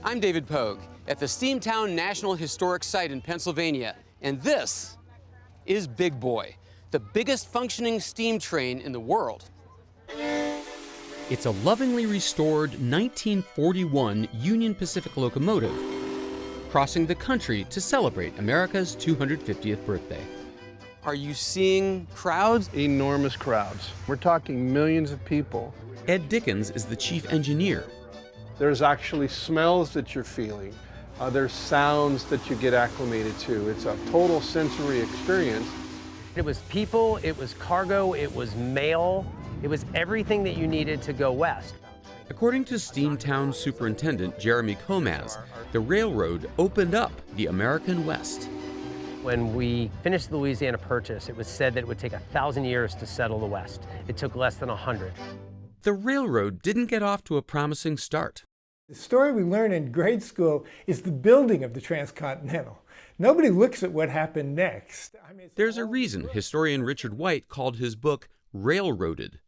I'm David Pogue at the Steamtown National Historic Site in Pennsylvania, and this is Big Boy, the biggest functioning steam train in the world. It's a lovingly restored 1941 Union Pacific locomotive crossing the country to celebrate America's 250th birthday. Are you seeing crowds? Enormous crowds. We're talking millions of people. Ed Dickens is the chief engineer. There's actually smells that you're feeling. There's sounds that you get acclimated to. It's a total sensory experience. It was people, it was cargo, it was mail, it was everything that you needed to go west. According to Steamtown Superintendent Jeremy Comaz, the railroad opened up the American West. When we finished the Louisiana Purchase, it was said that it would take 1,000 years to settle the West. It took less than 100. The railroad didn't get off to a promising start. The story we learn in grade school is the building of the Transcontinental. Nobody looks at what happened next. There's a reason historian Richard White called his book Railroaded.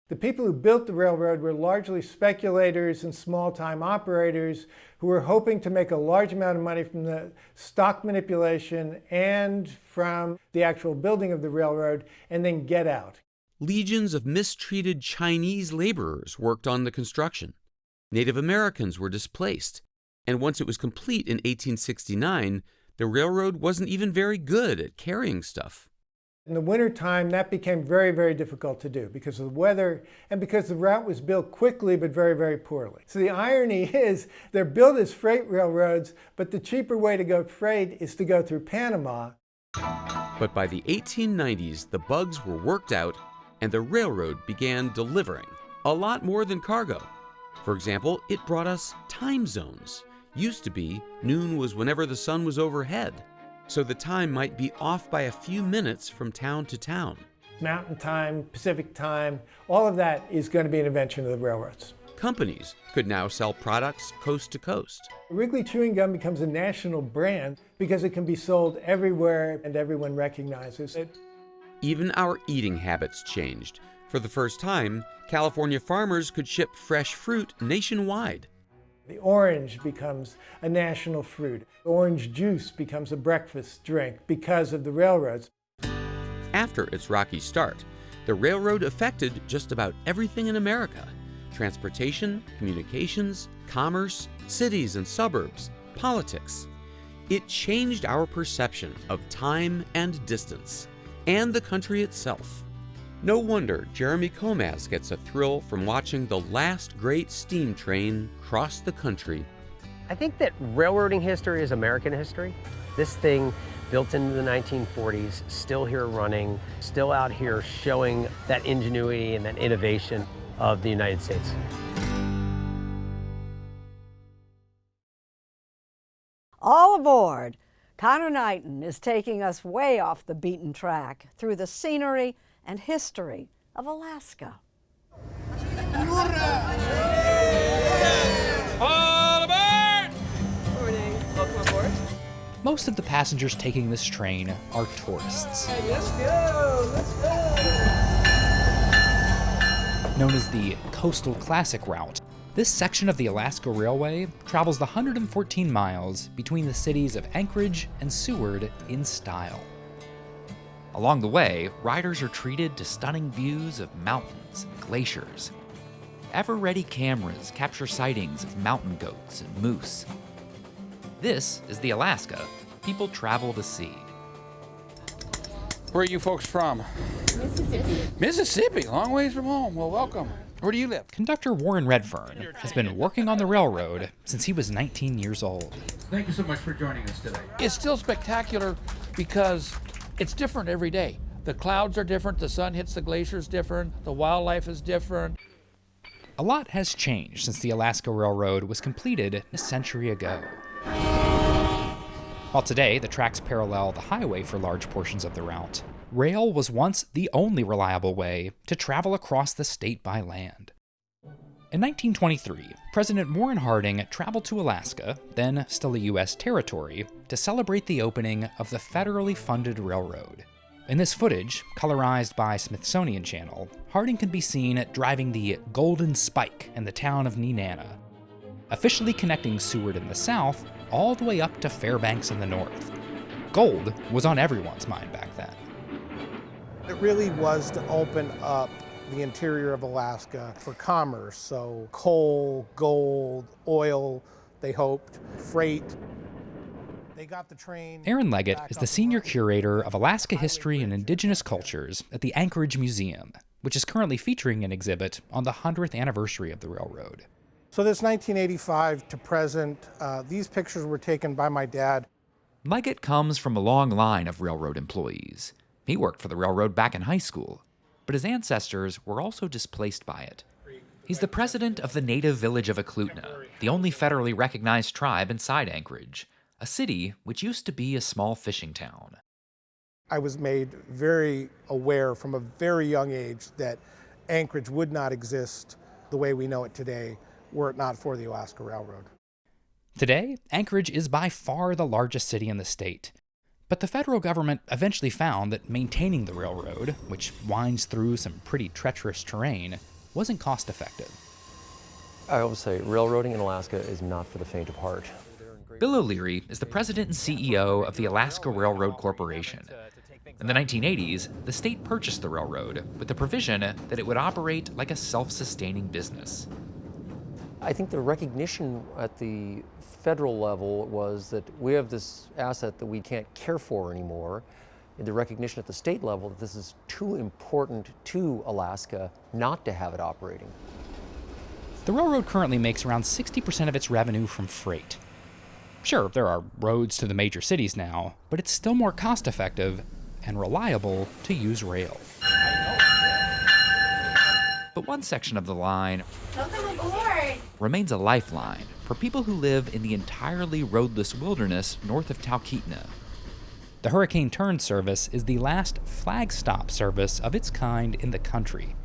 The people who built the railroad were largely speculators and small-time operators who were hoping to make a large amount of money from the stock manipulation and from the actual building of the railroad and then get out. Legions of mistreated Chinese laborers worked on the construction. Native Americans were displaced. And once it was complete in 1869, the railroad wasn't even very good at carrying stuff. In the wintertime, that became very, very difficult to do because of the weather and because the route was built quickly but very, very poorly. So the irony is they're built as freight railroads, but the cheaper way to go freight is to go through Panama. But by the 1890s, the bugs were worked out and the railroad began delivering a lot more than cargo. For example, it brought us time zones. Used to be, noon was whenever the sun was overhead, so the time might be off by a few minutes from town to town. Mountain time, Pacific time, all of that is going to be an invention of the railroads. Companies could now sell products coast to coast. Wrigley Chewing Gum becomes a national brand because it can be sold everywhere and everyone recognizes it. Even our eating habits changed. For the first time, California farmers could ship fresh fruit nationwide. The orange becomes a national fruit. Orange juice becomes a breakfast drink because of the railroads. After its rocky start, the railroad affected just about everything in America: transportation, communications, commerce, cities and suburbs, politics. It changed our perception of time and distance, and the country itself. No wonder Jeremy Comaz gets a thrill from watching the last great steam train cross the country. I think that railroading history is American history. This thing, built into the 1940s, still here running, still out here showing that ingenuity and that innovation of the United States. All aboard! Connor Knighton is taking us way off the beaten track through the scenery and history of Alaska. All aboard! Morning. Welcome aboard. Most of the passengers taking this train are tourists. Hey, let's go! Let's go! Known as the Coastal Classic Route, this section of the Alaska Railway travels the 114 miles between the cities of Anchorage and Seward in style. Along the way, riders are treated to stunning views of mountains and glaciers. Ever-ready cameras capture sightings of mountain goats and moose. This is the Alaska people travel to see. Where are you folks from? Mississippi. Mississippi, long ways from home. Well, welcome. Where do you live? Conductor Warren Redfern has been working on the railroad since he was 19 years old. Thank you so much for joining us today. It's still spectacular because it's different every day. The clouds are different, the sun hits the glaciers different, the wildlife is different. A lot has changed since the Alaska Railroad was completed a century ago. While today the tracks parallel the highway for large portions of the route, rail was once the only reliable way to travel across the state by land. In 1923, President Warren Harding traveled to Alaska, then still a U.S. territory, to celebrate the opening of the federally funded railroad. In this footage, colorized by Smithsonian Channel, Harding can be seen driving the Golden Spike in the town of Nenana. officially connecting Seward in the south all the way up to Fairbanks in the north. Gold was on everyone's mind back then. It really was to open up the interior of Alaska for commerce, so coal, gold, oil, they hoped, freight. They got the train. Aaron Leggett is the senior curator of Alaska history and indigenous cultures at the Anchorage Museum, which is currently featuring an exhibit on the 100th anniversary of the railroad. So this 1985 to present, these pictures were taken by my dad. Leggett comes from a long line of railroad employees. He worked for the railroad back in high school, but his ancestors were also displaced by it. He's the president of the native village of Eklutna, the only federally recognized tribe inside Anchorage, a city which used to be a small fishing town. I was made very aware from a very young age that Anchorage would not exist the way we know it today were it not for the Alaska Railroad. Today, Anchorage is by far the largest city in the state. But the federal government eventually found that maintaining the railroad, which winds through some pretty treacherous terrain, wasn't cost-effective. I always say railroading in Alaska is not for the faint of heart. Bill O'Leary is the president and CEO of the Alaska Railroad Corporation. In the 1980s, the state purchased the railroad with the provision that it would operate like a self-sustaining business. I think the recognition at the federal level was that we have this asset that we can't care for anymore. And the recognition at the state level that this is too important to Alaska not to have it operating. The railroad currently makes around 60% of its revenue from freight. Sure, there are roads to the major cities now, but it's still more cost-effective and reliable to use rail. But one section of the line remains a lifeline for people who live in the entirely roadless wilderness north of Talkeetna. The Hurricane Turn service is the last flag stop service of its kind in the country.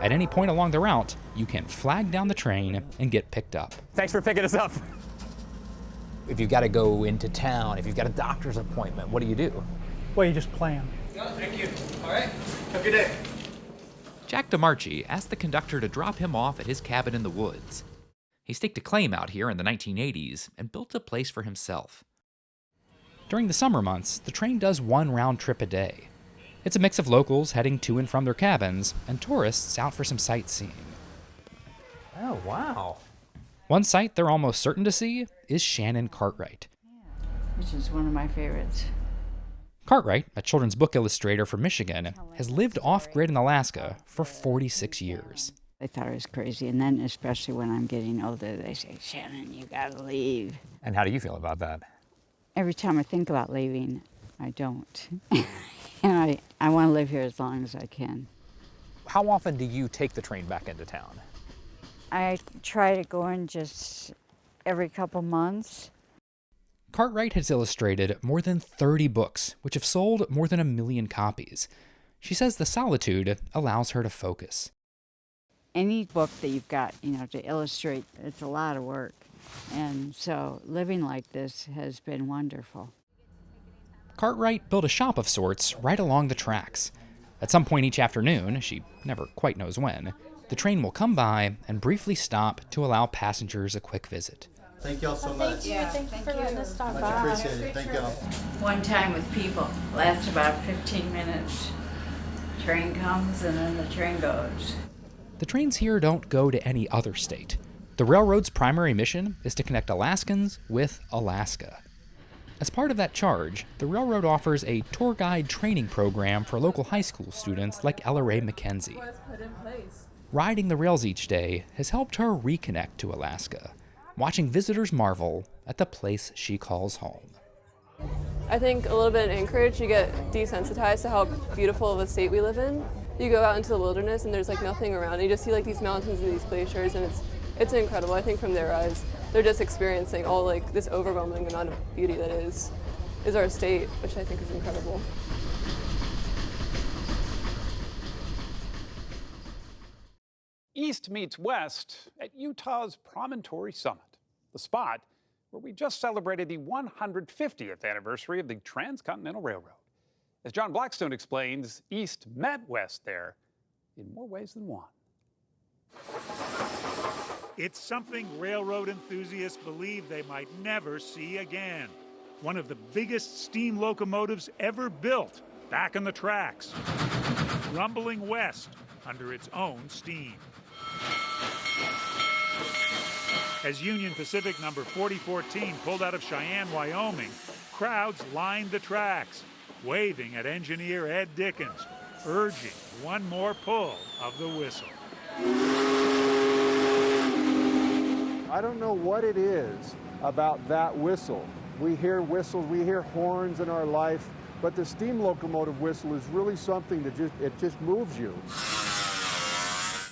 At any point along the route, you can flag down the train and get picked up. Thanks for picking us up. If you've got to go into town, if you've got a doctor's appointment, what do you do? Well, you just plan. Thank you. All right. Have a good day. Jack DeMarchi asked the conductor to drop him off at his cabin in the woods. He staked a claim out here in the 1980s and built a place for himself. During the summer months, the train does one round trip a day. It's a mix of locals heading to and from their cabins and tourists out for some sightseeing. Oh, wow. One sight they're almost certain to see is Shannon Cartwright. Which is one of my favorites. Cartwright, a children's book illustrator from Michigan, has lived off-grid in Alaska for 46 years. They thought I was crazy, and then especially when I'm getting older, they say, Shannon, you gotta leave. And how do you feel about that? Every time I think about leaving, I don't. And I want to live here as long as I can. How often do you take the train back into town? I try to go in just every couple months. Cartwright has illustrated more than 30 books, which have sold more than 1 million copies. She says the solitude allows her to focus. Any book that you've got, to illustrate, it's a lot of work. And so living like this has been wonderful. Cartwright built a shop of sorts right along the tracks. At some point each afternoon, she never quite knows when, the train will come by and briefly stop to allow passengers a quick visit. Thank y'all so much. Thank you for letting us stop by. Much appreciated. Thank y'all. One time with people lasts about 15 minutes. Train comes and then the train goes. The trains here don't go to any other state. The railroad's primary mission is to connect Alaskans with Alaska. As part of that charge, the railroad offers a tour guide training program for local high school students like Ella Ray McKenzie. Riding the rails each day has helped her reconnect to Alaska, watching visitors marvel at the place she calls home. I think a little bit in Anchorage, you get desensitized to how beautiful of a state we live in. You go out into the wilderness and there's like nothing around. You just see like these mountains and these glaciers, and it's incredible. I think from their eyes, they're just experiencing all like this overwhelming amount of beauty that is our state, which I think is incredible. East meets west at Utah's Promontory Summit, the spot where we just celebrated the 150th anniversary of the Transcontinental Railroad. As John Blackstone explains, East met west there in more ways than one. It's something railroad enthusiasts believe they might never see again. One of the biggest steam locomotives ever built, back on the tracks, rumbling west under its own steam. As Union Pacific number 4014 pulled out of Cheyenne, Wyoming, crowds lined the tracks, waving at engineer Ed Dickens, urging one more pull of the whistle. I don't know what it is about that whistle. We hear whistles, we hear horns in our life, but the steam locomotive whistle is really something that just moves you.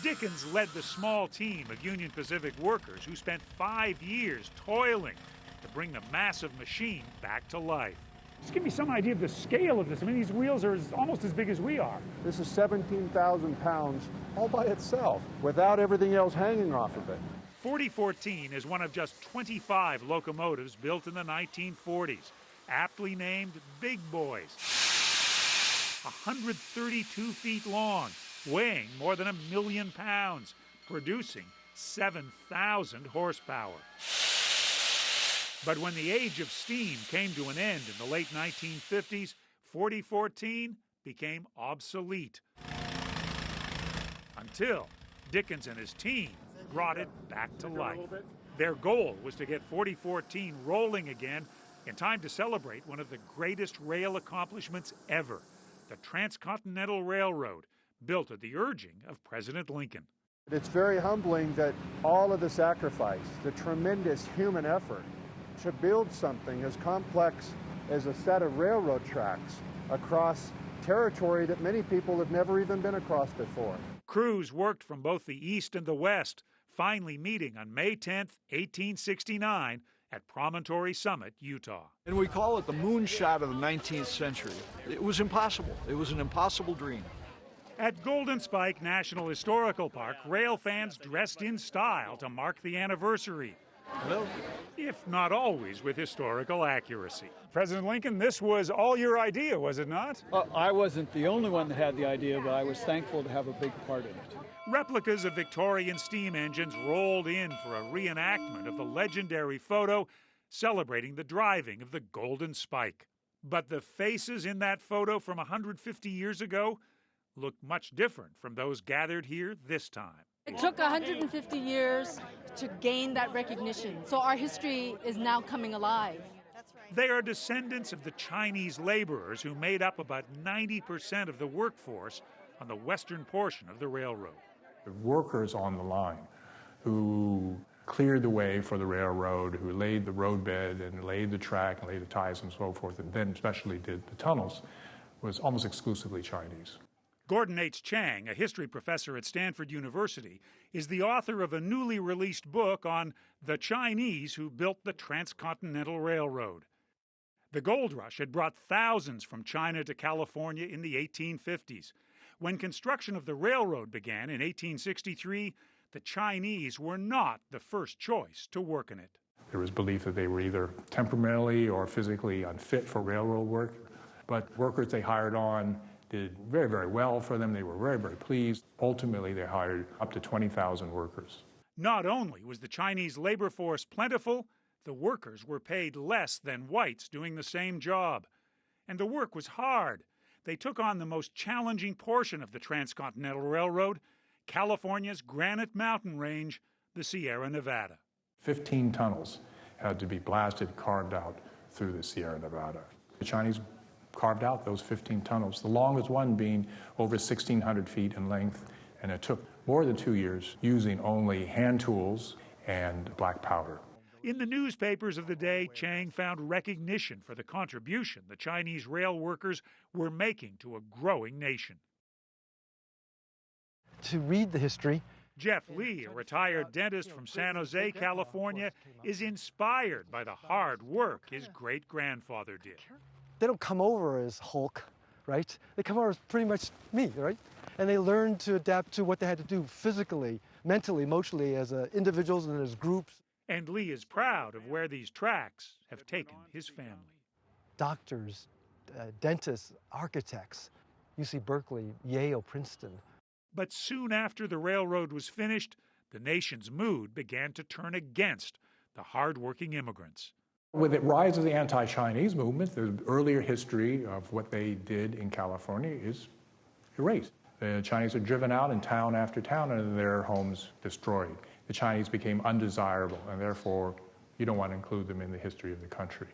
Dickens led the small team of Union Pacific workers who spent 5 years toiling to bring the massive machine back to life. Just give me some idea of the scale of this. I mean, these wheels are almost as big as we are. This is 17,000 pounds all by itself, without everything else hanging off of it. 4014 is one of just 25 locomotives built in the 1940s, aptly named Big Boys. 132 feet long, weighing more than 1 million pounds, producing 7,000 horsepower. But when the age of steam came to an end in the late 1950s, 4014 became obsolete. Until Dickens and his team brought it back to life. Their goal was to get 4014 rolling again in time to celebrate one of the greatest rail accomplishments ever, the Transcontinental Railroad, built at the urging of President Lincoln. It's very humbling that all of the sacrifice, the tremendous human effort to build something as complex as a set of railroad tracks across territory that many people have never even been across before. Crews worked from both the east and the west, finally meeting on May 10th, 1869 at Promontory Summit, Utah. And we call it the moonshot of the 19th century. It was impossible. It was an impossible dream. At Golden Spike National Historical Park, rail fans dressed in style to mark the anniversary. Hello. If not always with historical accuracy. President Lincoln, this was all your idea, was it not? I wasn't the only one that had the idea, but I was thankful to have a big part in it. Replicas of Victorian steam engines rolled in for a reenactment of the legendary photo celebrating the driving of the Golden Spike. But the faces in that photo from 150 years ago look much different from those gathered here this time. It took 150 years to gain that recognition, so our history is now coming alive. They are descendants of the Chinese laborers who made up about 90% of the workforce on the western portion of the railroad. The workers on the line who cleared the way for the railroad, who laid the roadbed and laid the track and laid the ties and so forth, and then especially did the tunnels, was almost exclusively Chinese. Gordon H. Chang, a history professor at Stanford University, is the author of a newly released book on the Chinese who built the Transcontinental Railroad. The gold rush had brought thousands from China to California in the 1850s. When construction of the railroad began in 1863, the Chinese were not the first choice to work in it. There was belief that they were either temperamentally or physically unfit for railroad work, but workers they hired on did very, very well for them. They were very, very pleased. Ultimately, they hired up to 20,000 workers. Not only was the Chinese labor force plentiful, the workers were paid less than whites doing the same job. And the work was hard. They took on the most challenging portion of the Transcontinental Railroad, California's Granite Mountain Range, the Sierra Nevada. 15 tunnels had to be blasted, carved out through the Sierra Nevada. The Chinese carved out those 15 tunnels, the longest one being over 1,600 feet in length, and it took more than 2 years using only hand tools and black powder. In the newspapers of the day, Chang found recognition for the contribution the Chinese rail workers were making to a growing nation. To read the history, Jeff Lee, a retired dentist from San Jose, California, is inspired by the hard work his great-grandfather did. They don't come over as Hulk, right? They come over as pretty much me, right? And they learn to adapt to what they had to do physically, mentally, emotionally, as individuals and as groups. And Lee is proud of where these tracks have taken his family. Doctors, dentists, architects, UC Berkeley, Yale, Princeton. But soon after the railroad was finished, the nation's mood began to turn against the hard-working immigrants. With the rise of the anti-Chinese movement, the earlier history of what they did in California is erased. The Chinese are driven out in town after town and their homes destroyed. The Chinese became undesirable, and therefore you don't want to include them in the history of the country.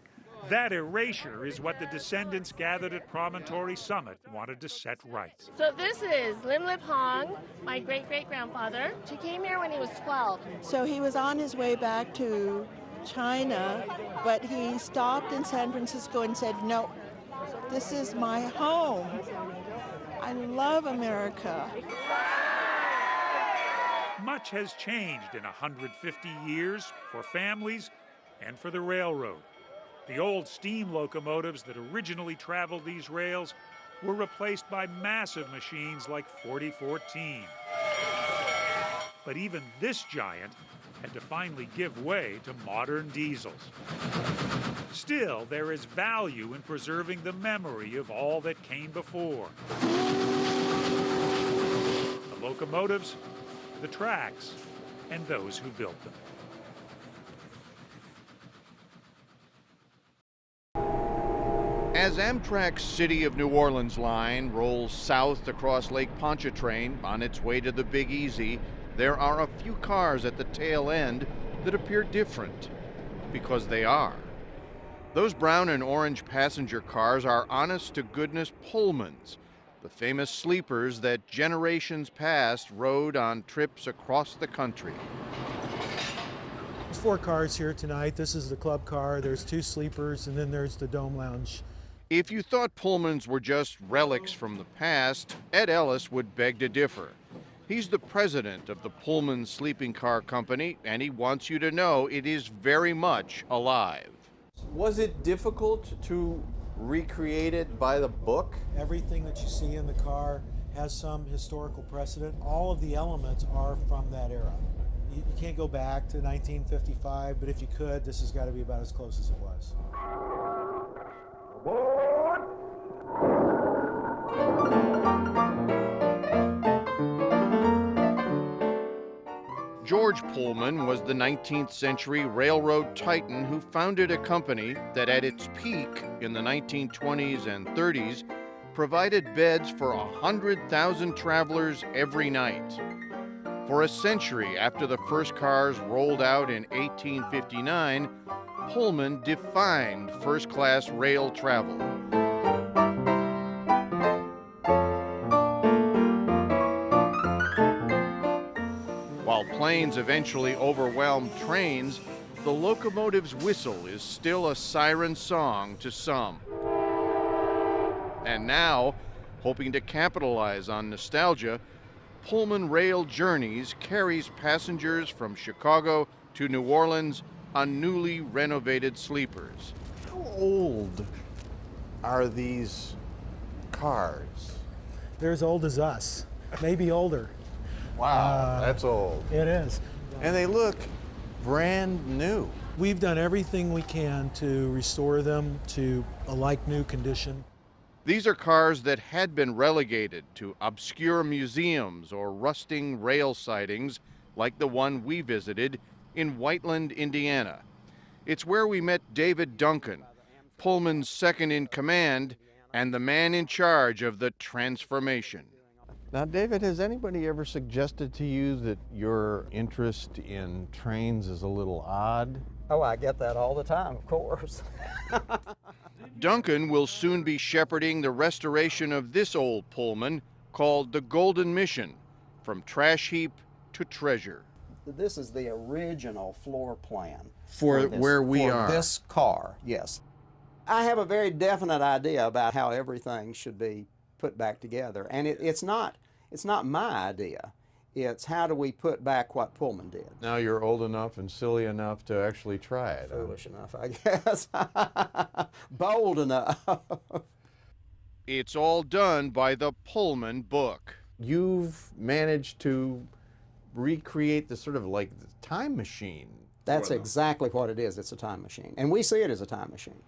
That erasure is what the descendants gathered at Promontory Summit wanted to set right. So this is Lin Lip Hong, my great-great-grandfather. He came here when he was 12. So he was on his way back to China, but he stopped in San Francisco and said, no, this is my home. I love America. Much has changed in 150 years for families and for the railroad. The old steam locomotives that originally traveled these rails were replaced by massive machines like 4014. But even this giant had to finally give way to modern diesels. Still, there is value in preserving the memory of all that came before. The locomotives, the tracks, and those who built them. As Amtrak's City of New Orleans line rolls south across Lake Pontchartrain on its way to the Big Easy, there are a few cars at the tail end that appear different, because they are. Those brown and orange passenger cars are honest-to-goodness Pullmans, the famous sleepers that generations past rode on trips across the country. There's 4 cars here tonight. This is the club car, there's 2 sleepers, and then there's the Dome Lounge. If you thought Pullmans were just relics from the past, Ed Ellis would beg to differ. He's the president of the Pullman Sleeping Car Company, and he wants you to know it is very much alive. Was it difficult to recreate it by the book? Everything that you see in the car has some historical precedent. All of the elements are from that era. You can't go back to 1955, but if you could, this has got to be about as close as it was. George Pullman was the 19th century railroad titan who founded a company that at its peak in the 1920s and 30s provided beds for 100,000 travelers every night. For a century after the first cars rolled out in 1859, Pullman defined first-class rail travel. While planes eventually overwhelmed trains, the locomotive's whistle is still a siren song to some. And now, hoping to capitalize on nostalgia, Pullman Rail Journeys carries passengers from Chicago to New Orleans on newly renovated sleepers. How old are these cars? They're as old as us, maybe older. Wow, that's old. It is. And they look brand new. We've done everything we can to restore them to a like-new condition. These are cars that had been relegated to obscure museums or rusting rail sidings like the one we visited in Whiteland, Indiana. It's where we met David Duncan, Pullman's second in command and the man in charge of the transformation. Now, David, has anybody ever suggested to you that your interest in trains is a little odd? Oh, I get that all the time, of course. Duncan will soon be shepherding the restoration of this old Pullman called the Golden Mission, from trash heap to treasure. This is the original floor plan. For where we are. For this car, yes. I have a very definite idea about how everything should be put back together. And it's not my idea. It's how do we put back what Pullman did. Now you're old enough and silly enough to actually try it. Foolish enough, I guess. Bold enough. It's all done by the Pullman book. You've managed to recreate the sort of like the time machine. That's exactly what it is. It's a time machine. And we see it as a time machine.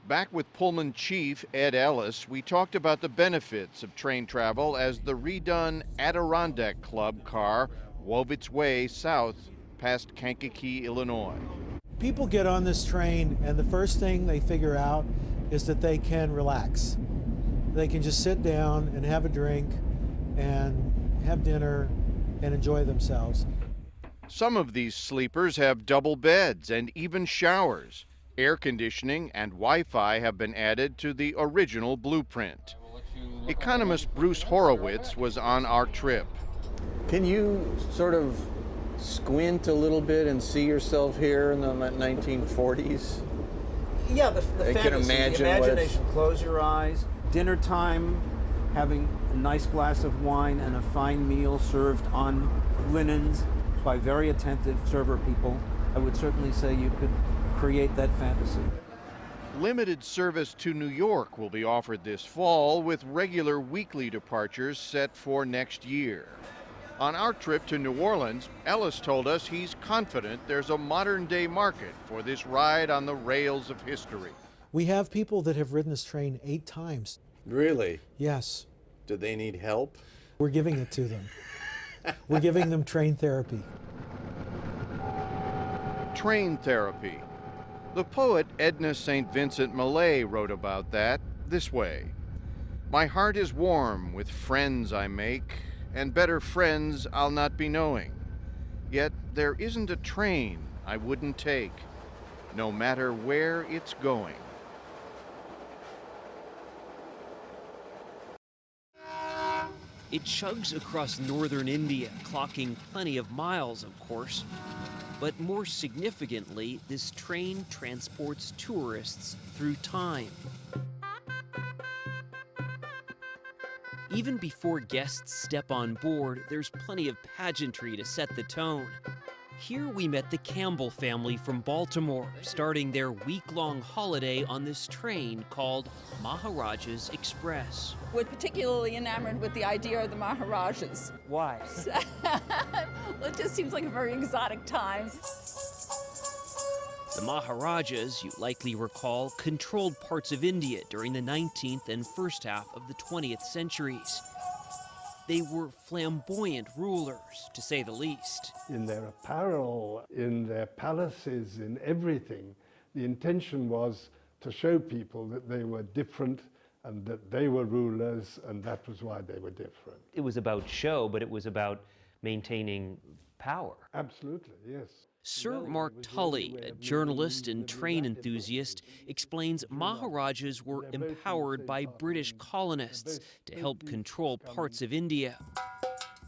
Back with Pullman chief Ed Ellis, we talked about the benefits of train travel as the redone Adirondack Club car wove its way south past Kankakee, Illinois. People get on this train, and the first thing they figure out is that they can relax. They can just sit down and have a drink and have dinner and enjoy themselves. Some of these sleepers have double beds and even showers. Air conditioning and Wi-Fi have been added to the original blueprint. Economist Bruce Horowitz was on our trip. Can you sort of squint a little bit and see yourself here in the 1940s? Yeah, the fantasy, the imagination. Close your eyes. Dinner time, having a nice glass of wine and a fine meal served on linens by very attentive server people. I would certainly say you could create that fantasy. Limited service to New York will be offered this fall, with regular weekly departures set for next year. On our trip to New Orleans, Ellis told us he's confident there's a modern-day market for this ride on the rails of history. We have people that have ridden this train 8 times. Really? Yes. Do they need help? We're giving it to them. We're giving them train therapy. Train therapy. The poet Edna St. Vincent Millay wrote about that this way: "My heart is warm with friends I make, and better friends I'll not be knowing. Yet there isn't a train I wouldn't take, no matter where it's going." It chugs across northern India, clocking plenty of miles, of course. But more significantly, this train transports tourists through time. Even before guests step on board, there's plenty of pageantry to set the tone. Here we met the Campbell family from Baltimore, starting their week-long holiday on this train called Maharaja's Express. We're particularly enamored with the idea of the Maharajas. Why? Well, it just seems like a very exotic time. The Maharajas, you likely recall, controlled parts of India during the 19th and first half of the 20th centuries. They were flamboyant rulers, to say the least. In their apparel, in their palaces, in everything, the intention was to show people that they were different and that they were rulers, and that was why they were different. It was about show, but it was about maintaining power. Absolutely, yes. Sir Mark Tully, a journalist and train enthusiast, explains Maharajas were empowered by British colonists to help control parts of India.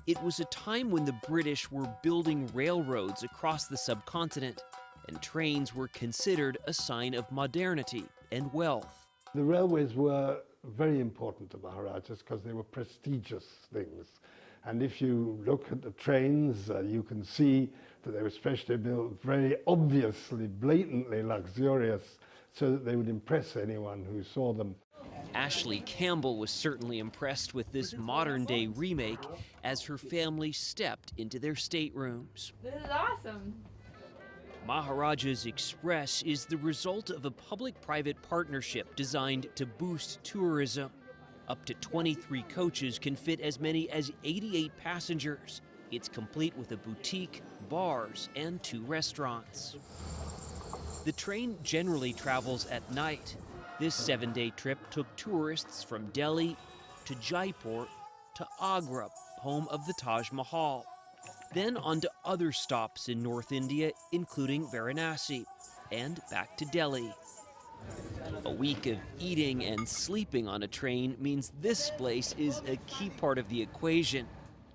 It was a time when the British were building railroads across the subcontinent, and trains were considered a sign of modernity and wealth. The railways were very important to Maharajas because they were prestigious things. And if you look at the trains, you can see that they were specially built, very obviously, blatantly luxurious, so that they would impress anyone who saw them. Ashley Campbell was certainly impressed with this modern-day remake as her family stepped into their staterooms. This is awesome. Maharaja's Express is the result of a public-private partnership designed to boost tourism. Up to 23 coaches can fit as many as 88 passengers. It's complete with a boutique, bars, and 2 restaurants. The train generally travels at night. This 7-day trip took tourists from Delhi to Jaipur to Agra, home of the Taj Mahal. Then on to other stops in North India, including Varanasi, and back to Delhi. A week of eating and sleeping on a train means this place is a key part of the equation.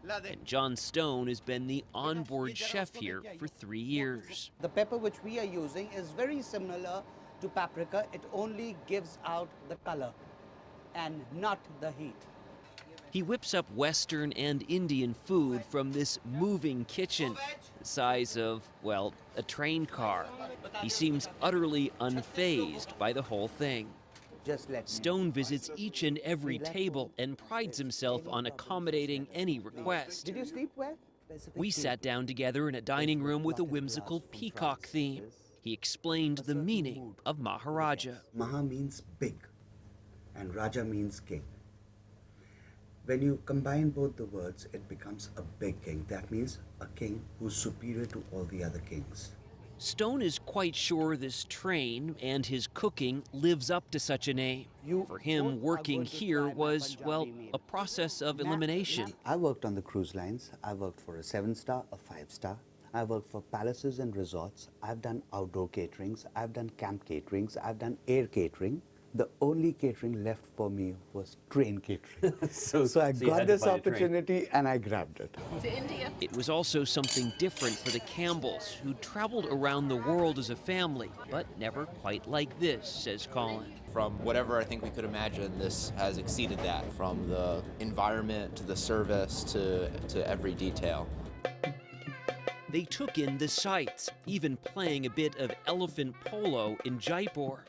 And John Stone has been the onboard chef here for 3 years. The pepper which we are using is very similar to paprika. It only gives out the color and not the heat. He whips up Western and Indian food from this moving kitchen, the size of, well, a train car. He seems utterly unfazed by the whole thing. Stone visits each and every table and prides himself on accommodating any request. Did you sleep well? We sat down together in a dining room with a whimsical peacock theme. He explained the meaning of Maharaja. Maha means big, and Raja means king. When you combine both the words, it becomes a big king. That means a king who's superior to all the other kings. Stone is quite sure this train and his cooking lives up to such a name. For him, working here was, well, a process of elimination. I worked on the cruise lines. I worked for a 7-star, a 5-star. I worked for palaces and resorts. I've done outdoor caterings. I've done camp caterings. I've done air catering. The only catering left for me was train catering. so I got this opportunity and I grabbed it. To India. It was also something different for the Campbells, who traveled around the world as a family, but never quite like this, says Colin. From whatever I think we could imagine, this has exceeded that, from the environment to the service to every detail. They took in the sights, even playing a bit of elephant polo in Jaipur.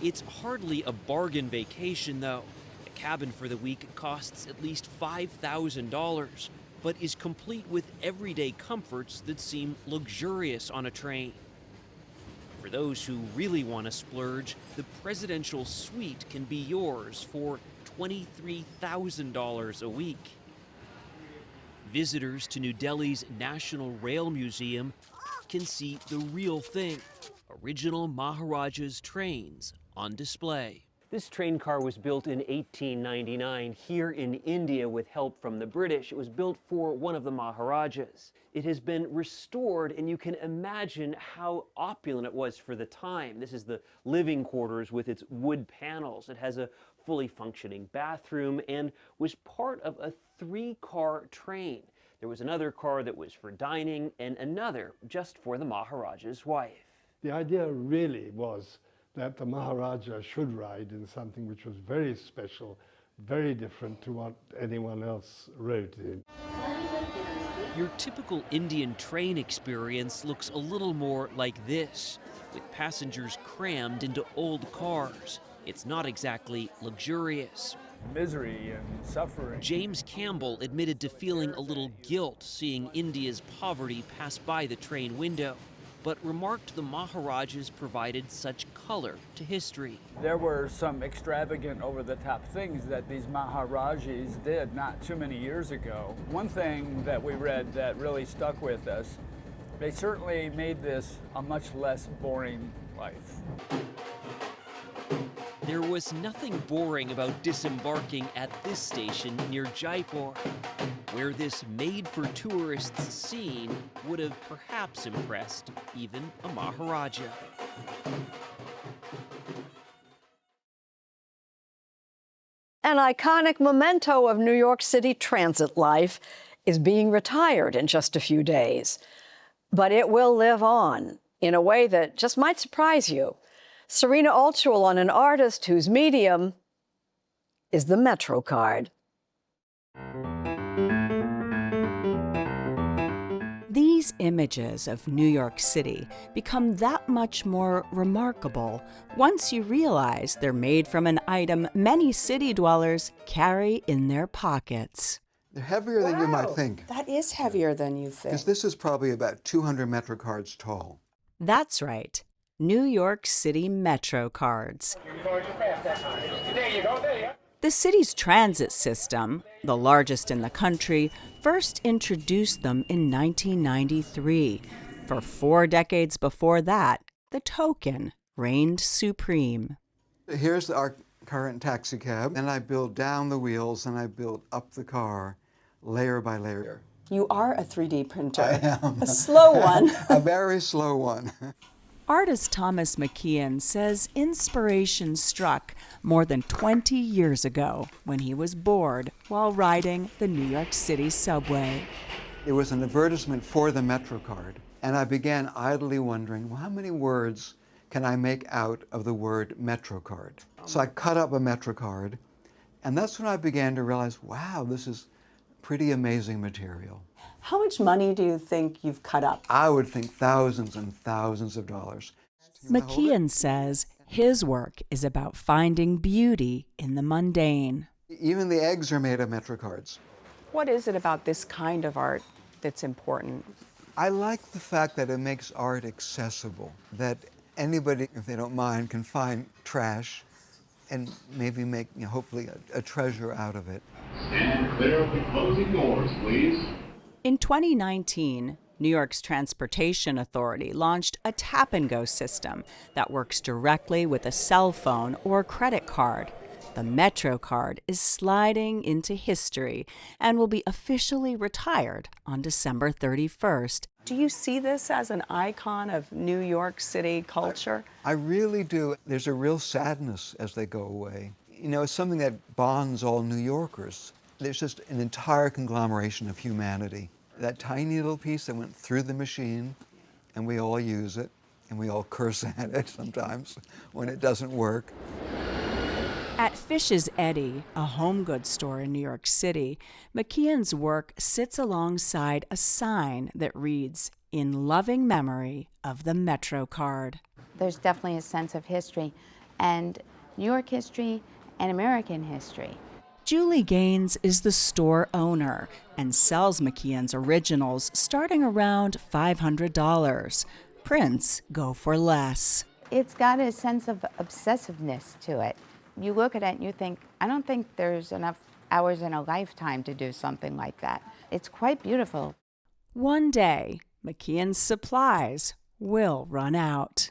It's hardly a bargain vacation, though. A cabin for the week costs at least $5,000, but is complete with everyday comforts that seem luxurious on a train. For those who really want to splurge, the presidential suite can be yours for $23,000 a week. Visitors to New Delhi's National Rail Museum can see the real thing, original Maharaja's trains on display. This train car was built in 1899 here in India with help from the British. It was built for one of the Maharajas. It has been restored, and you can imagine how opulent it was for the time. This is the living quarters with its wood panels. It has a fully functioning bathroom and was part of a 3-car train. There was another car that was for dining and another just for the Maharaja's wife. The idea really was that the Maharaja should ride in something which was very special, very different to what anyone else rode in. Your typical Indian train experience looks a little more like this, with passengers crammed into old cars. It's not exactly luxurious. Misery and suffering. James Campbell admitted to feeling a little guilt seeing India's poverty pass by the train window, but remarked the Maharajas provided such color to history. There were some extravagant, over-the-top things that these Maharajas did not too many years ago. One thing that we read that really stuck with us, they certainly made this a much less boring life. There was nothing boring about disembarking at this station near Jaipur, where this made-for-tourists scene would have perhaps impressed even a Maharaja. An iconic memento of New York City transit life is being retired in just a few days. But it will live on in a way that just might surprise you. Serena Altschul on an artist whose medium is the MetroCard. These images of New York City become that much more remarkable once you realize they're made from an item many city dwellers carry in their pockets. They're heavier than you might think. That is heavier than you think. Because this is probably about 200 MetroCards tall. That's right. New York City MetroCards. The city's transit system, the largest in the country, first introduced them in 1993. For 4 decades before that, the token reigned supreme. Here's our current taxi cab, and I build down the wheels and I build up the car layer by layer. You are a 3D printer. I am. A slow one. A very slow one. Artist Thomas McKeon says inspiration struck more than 20 years ago when he was bored while riding the New York City subway. It was an advertisement for the MetroCard, and I began idly wondering, well, how many words can I make out of the word MetroCard? So I cut up a MetroCard, and that's when I began to realize, wow, this is pretty amazing material. How much money do you think you've cut up? I would think thousands and thousands of dollars. McKeon says his work is about finding beauty in the mundane. Even the eggs are made of MetroCards. What is it about this kind of art that's important? I like the fact that it makes art accessible, that anybody, if they don't mind, can find trash and maybe make, hopefully, a treasure out of it. Stand clear of the closing doors, please. In 2019, New York's Transportation Authority launched a tap-and-go system that works directly with a cell phone or credit card. The MetroCard is sliding into history and will be officially retired on December 31st. Do you see this as an icon of New York City culture? I really do. There's a real sadness as they go away. It's something that bonds all New Yorkers. There's just an entire conglomeration of humanity. That tiny little piece that went through the machine, and we all use it, and we all curse at it sometimes when it doesn't work. At Fish's Eddy, a home goods store in New York City, McKeon's work sits alongside a sign that reads, "In loving memory of the MetroCard." There's definitely a sense of history, and New York history and American history. Julie Gaines is the store owner and sells McKeon's originals starting around $500. Prints go for less. It's got a sense of obsessiveness to it. You look at it and you think, I don't think there's enough hours in a lifetime to do something like that. It's quite beautiful. One day, McKeon's supplies will run out.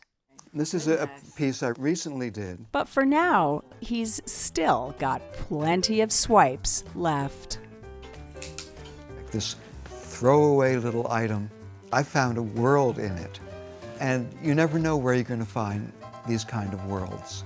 This is a piece I recently did. But for now, he's still got plenty of swipes left. This throwaway little item, I found a world in it. And you never know where you're going to find these kind of worlds.